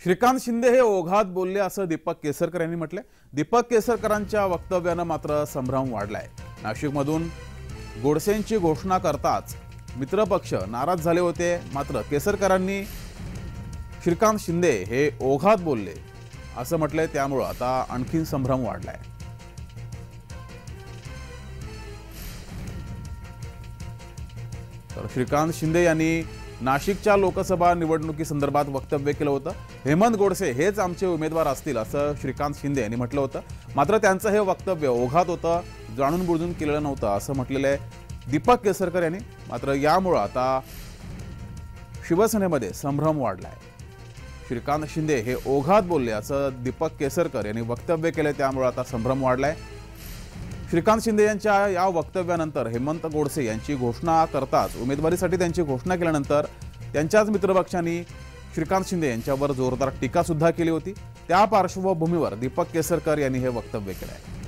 श्रीकांत शिंदे हे ओघात बोलले असं दीपक केसरकर यांनी म्हटले। दीपक केसरकरांच्या वक्तव्यानं मात्र संभ्रम वाढलाय। नाशिकमधून गोडसेंची घोषणा करताच मित्रपक्ष नाराज झाले होते, मात्र केसरकरांनी श्रीकांत शिंदे हे ओघात बोलले असं म्हटलंय, त्यामुळे आता आणखीन संभ्रम वाढलाय। तर श्रीकांत शिंदे यांनी नाशिकच्या लोकसभा निवडणुकीसंदर्भात वक्तव्य केलं होतं। हेमंत गोडसे हेच आमचे उमेदवार असतील असं श्रीकांत शिंदे यांनी म्हटलं होतं, मात्र त्यांचं हे वक्तव्य ओघात होतं, जाणून बुजून केलेलं नव्हतं असं म्हटलेलं आहे दीपक केसरकर यांनी। मात्र यामुळे आता शिवसेनेमध्ये संभ्रम वाढलाय। श्रीकांत शिंदे हे ओघात बोलले असं दीपक केसरकर यांनी वक्तव्य केले, त्यामुळे आता संभ्रम वाढलाय। श्रीकांत शिंदे यांच्या या वक्तव्यानंतर हेमंत गोडसे यांची घोषणा करताच उमेदवारीसाठी त्यांची घोषणा केल्यानंतर त्यांच्याच मित्रपक्षांनी श्रीकांत शिंदे यांच्यावर जोरदार टीका सुद्धा केली होती। त्या पार्श्वभूमीवर दीपक केसरकर यांनी हे वक्तव्य केलं आहे।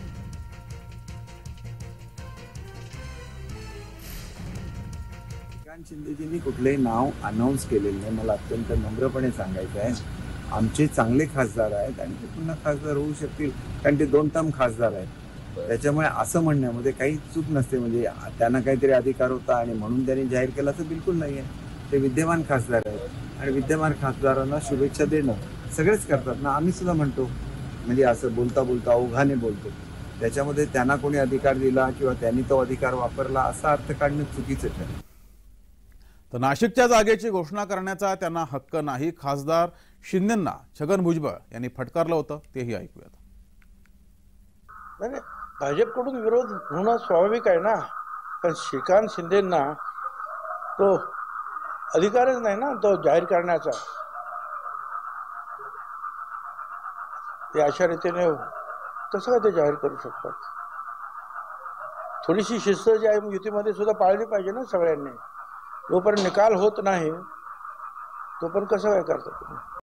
श्रीकांत शिंदेजींनी कुठलेही नाव अनाउन्स केलेलं नाही, मला अत्यंत नम्रपणे सांगायचं आहे। आमचे चांगले खासदार आहेत आणि ते पुन्हा खासदार होऊ शकतील, कारण ते 2 टर्म खासदार आहेत। त्याच्यामुळे असं म्हणण्यामध्ये काही चूक नसते, म्हणजे त्यांना काहीतरी अधिकार होता आणि म्हणून त्यांनी जाहीर केला असं बिलकुल नाही आहे। ते विद्यमान खासदार आहेत आणि विद्यमान खासदारांना शुभेच्छा देणं सगळेच करतात ना, आम्ही सुद्धा म्हणतो, म्हणजे असं बोलता बोलता ओघाने बोलतो, त्याच्यामध्ये त्यांना कोणी अधिकार दिला किंवा त्यांनी तो अधिकार वापरला असा अर्थ काढणं चुकीचं ठरेल। तर नाशिकच्या जागेची घोषणा करण्याचा त्यांना हक्क नाही, खासदार शिंदेंना छगन भुजबळ यांनी फटकारलं होतं, तेही ऐकूयात। नाही, भाजपकडून विरोध होणं स्वाभाविक आहे ना, पण श्रीकांत शिंदेंना तो अधिकारच नाही ना तो जाहीर करण्याचा। ते अशा रीतीने कसं काय ते जाहीर करू शकतात? थोडीशी शिस्त जी आहे युतीमध्ये सुद्धा पाळली पाहिजे ना सगळ्यांनी। जोपर्यंत निकाल होत नाही तोपर्यंत कसं काय करतात तुम्ही?